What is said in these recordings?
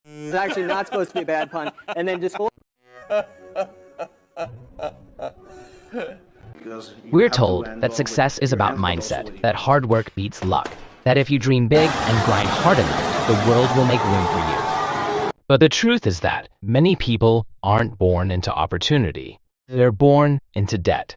It's actually not supposed to be a bad pun. And then just We're told that success is about mindset, that hard work beats luck, that if you dream big and grind hard enough, the world will make room for you. But the truth is that many people aren't born into opportunity. They're born into debt.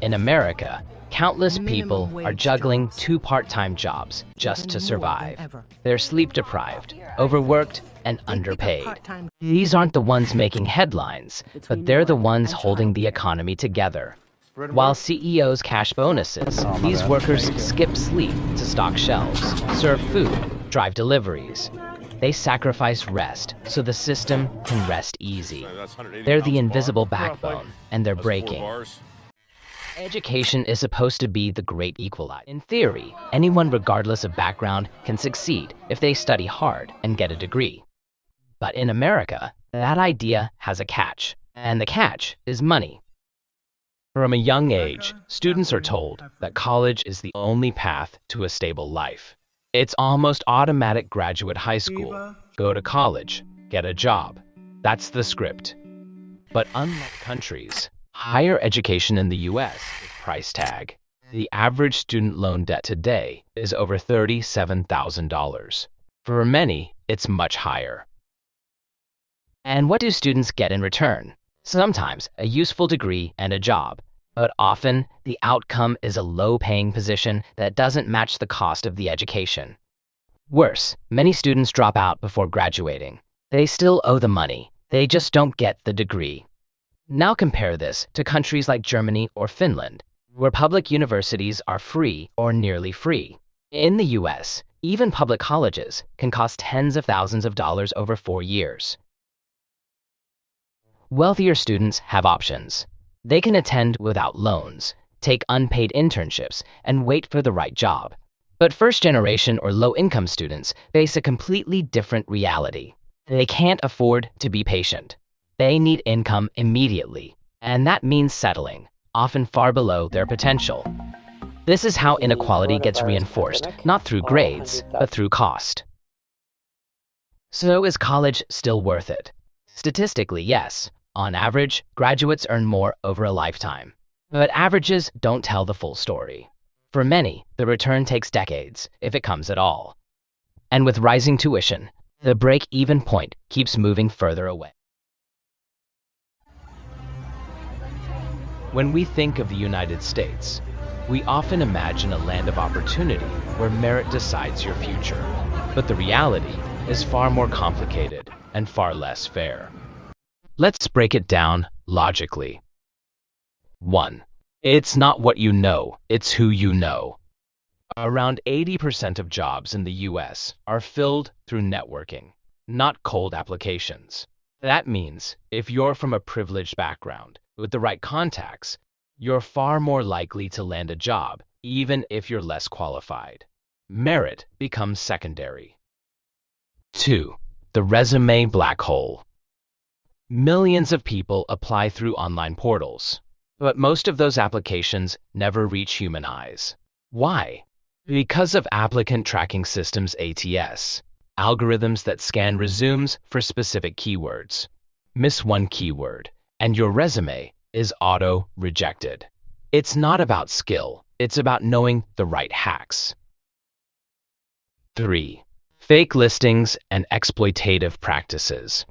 In America, countless people are juggling 2 part-time jobs just to survive. They're sleep-deprived, overworked, and underpaid. These aren't the ones making headlines, but they're the ones holding the economy together. While CEOs cash bonuses, these workers skip sleep to stock shelves, serve food, drive deliveries. They sacrifice rest so the system can rest easy. They're the invisible backbone, and they're breaking. Education is supposed to be the great equalizer. In theory, anyone regardless of background can succeed if they study hard and get a degree. But in America, that idea has a catch, and the catch is money. From a young age, students are told that college is the only path to a stable life. It's almost automatic: graduate high school, go to college, get a job. That's the script. But unlike countries, higher education in the US is price tag. The average student loan debt today is over $37,000. For many, it's much higher. And what do students get in return? Sometimes a useful degree and a job, but often the outcome is a low-paying position that doesn't match the cost of the education. Worse, many students drop out before graduating. They still owe the money, they just don't get the degree. Now compare this to countries like Germany or Finland, where public universities are free or nearly free. In the US, even public colleges can cost tens of thousands of dollars over 4 years. Wealthier students have options. They can attend without loans, take unpaid internships, and wait for the right job. But first-generation or low-income students face a completely different reality. They can't afford to be patient. They need income immediately, and that means settling, often far below their potential. This is how inequality gets reinforced, not through grades, but through cost. So is college still worth it? Statistically, yes. On average, graduates earn more over a lifetime. But averages don't tell the full story. For many, the return takes decades, if it comes at all. And with rising tuition, the break-even point keeps moving further away. When we think of the United States, we often imagine a land of opportunity where merit decides your future. But the reality is far more complicated and far less fair. Let's break it down logically. 1. It's not what you know, it's who you know. Around 80% of jobs in the US are filled through networking, not cold applications. That means if you're from a privileged background with the right contacts, you're far more likely to land a job, even if you're less qualified. Merit becomes secondary. 2. The resume black hole. Millions of people apply through online portals, but most of those applications never reach human eyes. Why? Because of applicant tracking systems ATS, algorithms that scan resumes for specific keywords. Miss one keyword, and your resume is auto-rejected. It's not about skill, it's about knowing the right hacks. 3. Fake listings and exploitative practices.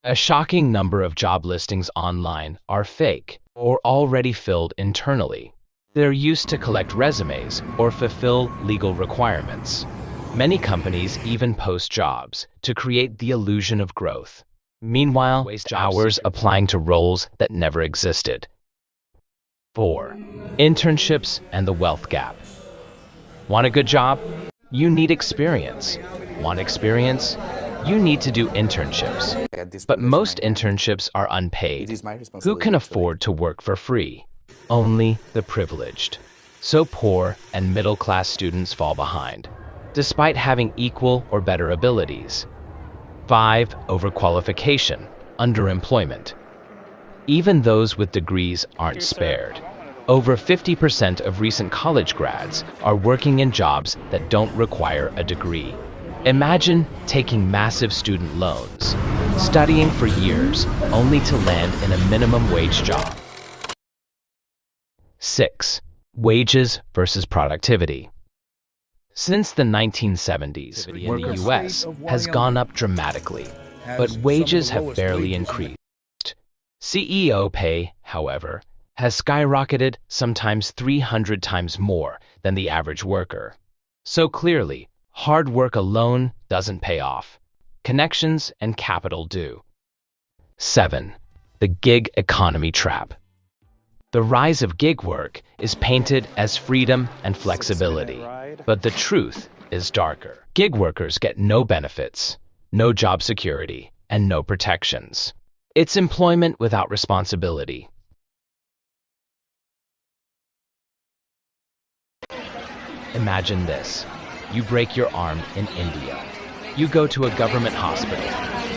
A shocking number of job listings online are fake or already filled internally. They're used to collect resumes or fulfill legal requirements. Many companies even post jobs to create the illusion of growth. Meanwhile, waste hours applying to roles that never existed. 4. Internships and the wealth gap. Want a good job? You need experience. Want experience? You need to do internships. But most internships are unpaid. Who can afford to work for free? Only the privileged. So poor and middle-class students fall behind, despite having equal or better abilities. 5. Overqualification, underemployment. Even those with degrees aren't spared. Over 50% of recent college grads are working in jobs that don't require a degree. Imagine taking massive student loans, studying for years only to land in a minimum wage job. 6. Wages versus productivity. Since the 1970s, in the US has gone up dramatically, but wages have barely increased. CEO pay, however, has skyrocketed, sometimes 300 times more than the average worker. So clearly, hard work alone doesn't pay off. Connections and capital do. 7. The gig economy trap. The rise of gig work is painted as freedom and flexibility, but the truth is darker. Gig workers get no benefits, no job security, and no protections. It's employment without responsibility. Imagine this. You break your arm in India. You go to a government hospital,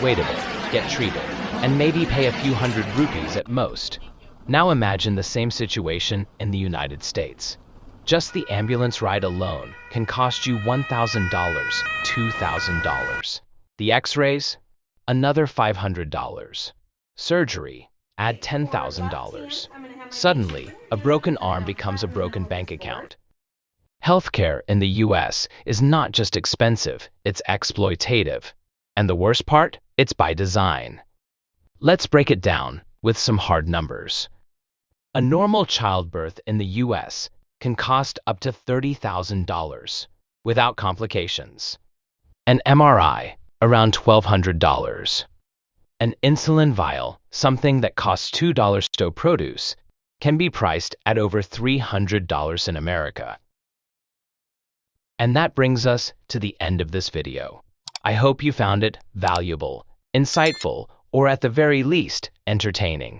wait a bit, get treated, and maybe pay a few hundred rupees at most. Now imagine the same situation in the United States. Just the ambulance ride alone can cost you $1,000, $2,000. The x-rays? Another $500. Surgery? Add $10,000. Suddenly, a broken arm becomes a broken bank account. Healthcare in the US is not just expensive, it's exploitative. And the worst part? It's by design. Let's break it down with some hard numbers. A normal childbirth in the US can cost up to $30,000 without complications. An MRI, around $1,200. An insulin vial, something that costs $2 to produce, can be priced at over $300 in America. And that brings us to the end of this video. I hope you found it valuable, insightful, or at the very least, entertaining.